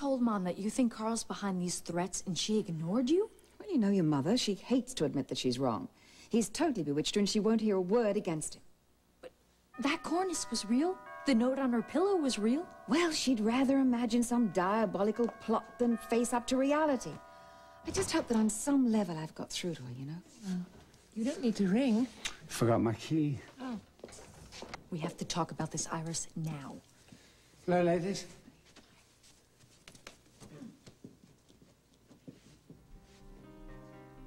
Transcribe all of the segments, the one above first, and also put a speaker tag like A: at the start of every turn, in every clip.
A: told Mom that you think Carl's behind these threats and she ignored you?
B: Well, you know your mother. She hates to admit that she's wrong. He's totally bewitched her and she won't hear a word against him.
A: But that cornice was real? The note on her pillow was real?
B: Well, she'd rather imagine some diabolical plot than face up to reality. I just hope that on some level I've got through to her, you know?
C: You don't need to ring.
D: Forgot my key.
C: Oh.
A: We have to talk about this, Iris, now.
D: Hello, ladies.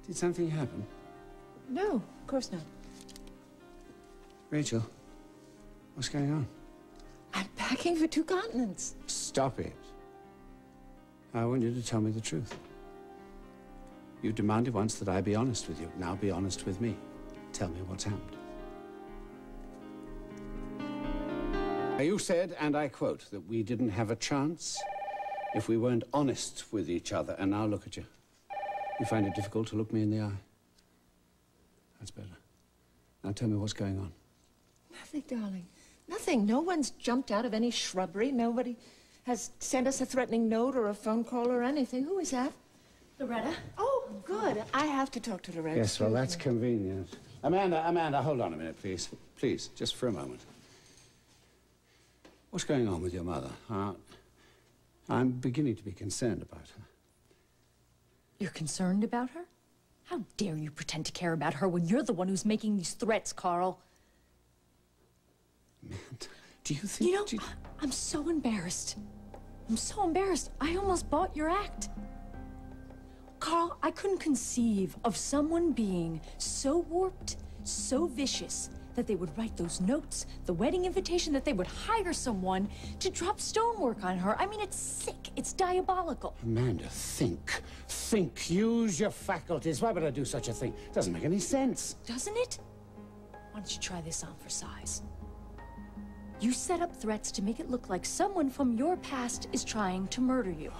D: Did something happen?
C: No, of course not.
D: Rachel, what's going on?
C: I'm packing for 2 continents.
D: Stop it. I want you to tell me the truth. You demanded once that I be honest with you. Now be honest with me. Tell me what's happened. You said, and I quote, that we didn't have a chance if we weren't honest with each other. And now look at you. You find it difficult to look me in the eye. That's better. Now tell me what's going on.
C: Nothing, darling. Nothing. No one's jumped out of any shrubbery. Nobody has sent us a threatening note or a phone call or anything. Who is that?
A: Loretta?
C: Oh, good. I have to talk to Loretta.
D: Yes, well, that's convenient. Amanda, hold on a minute, please. Please, just for a moment. What's going on with your mother? I'm beginning to be concerned about her.
A: You're concerned about her? How dare you pretend to care about her when you're the one who's making these threats, Carl?
D: Amanda, do you think...
A: You know, I'm so embarrassed. I'm so embarrassed. I almost bought your act. Carl, I couldn't conceive of someone being so warped, so vicious, that they would write those notes, the wedding invitation, that they would hire someone to drop stonework on her. I mean, it's sick. It's diabolical.
D: Amanda, think. Think. Use your faculties. Why would I do such a thing? Doesn't make any sense.
A: Doesn't it? Why don't you try this on for size? You set up threats to make it look like someone from your past is trying to murder you.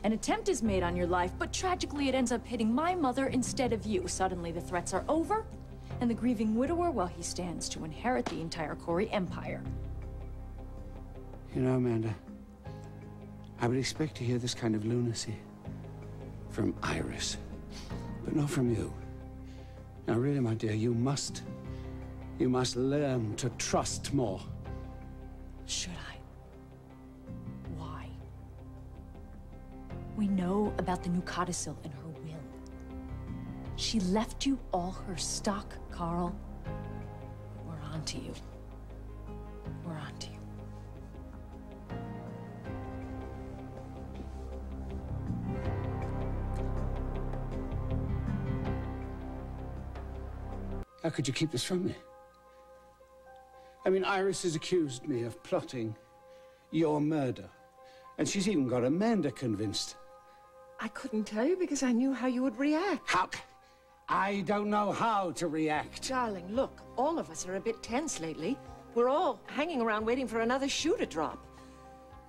A: An attempt is made on your life, but tragically it ends up hitting my mother instead of you. Suddenly the threats are over, and the grieving widower, well, he stands to inherit the entire Corey empire.
D: You know, Amanda, I would expect to hear this kind of lunacy from Iris, but not from you. Now, really, my dear, you must learn to trust more.
A: Should I? Why? We know about the new codicil in her will. She left you all her stock, Carl. We're on to you. We're on to you.
D: How could you keep this from me? I mean, Iris has accused me of plotting your murder. And she's even got Amanda convinced.
C: I couldn't tell you because I knew how you would react.
D: How? I don't know how to react.
C: Darling, look, all of us are a bit tense lately. We're all hanging around waiting for another shoe to drop.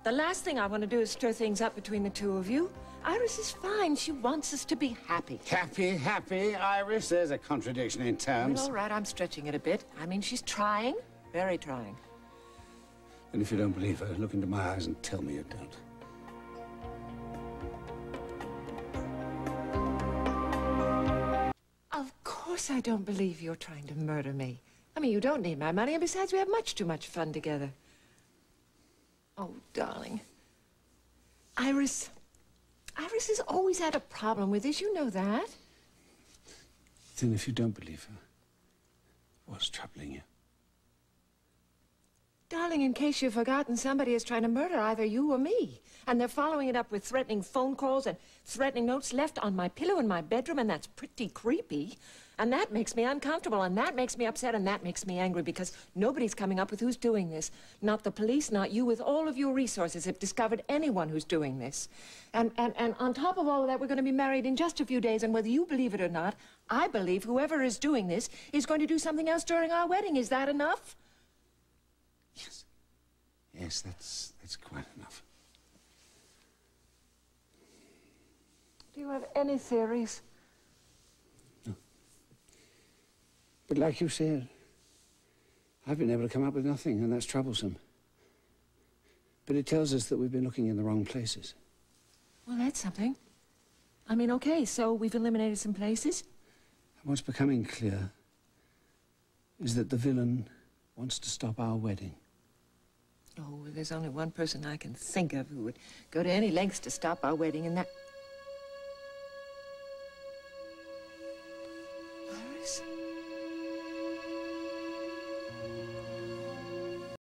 C: The last thing I want to do is stir things up between the two of you. Iris is fine. She wants us to be happy.
D: Happy, Iris? There's a contradiction in terms.
C: Well, all right, I'm stretching it a bit. I mean, she's trying. Very trying.
D: And if you don't believe her, look into my eyes and tell me you don't.
C: Of course I don't believe you're trying to murder me. I mean, you don't need my money, and besides, we have much too much fun together. Oh, darling. Iris has always had a problem with this. You know that.
D: Then if you don't believe her, what's troubling you?
C: Darling, in case you've forgotten, somebody is trying to murder either you or me. And they're following it up with threatening phone calls and threatening notes left on my pillow in my bedroom, and that's pretty creepy. And that makes me uncomfortable, and that makes me upset, and that makes me angry, because nobody's coming up with who's doing this. Not the police, not you, with all of your resources, have discovered anyone who's doing this. And on top of all of that, we're going to be married in just a few days, and whether you believe it or not, I believe whoever is doing this is going to do something else during our wedding. Is that enough?
D: Yes. Yes, that's quite enough.
C: Do you have any theories?
D: No. But like you said, I've been able to come up with nothing, and that's troublesome. But it tells us that we've been looking in the wrong places.
C: Well, that's something. I mean, okay, so we've eliminated some places.
D: What's becoming clear is that the villain wants to stop our wedding.
C: Oh, well, there's only one person I can think of who would go to any lengths to stop our wedding, and that... Iris?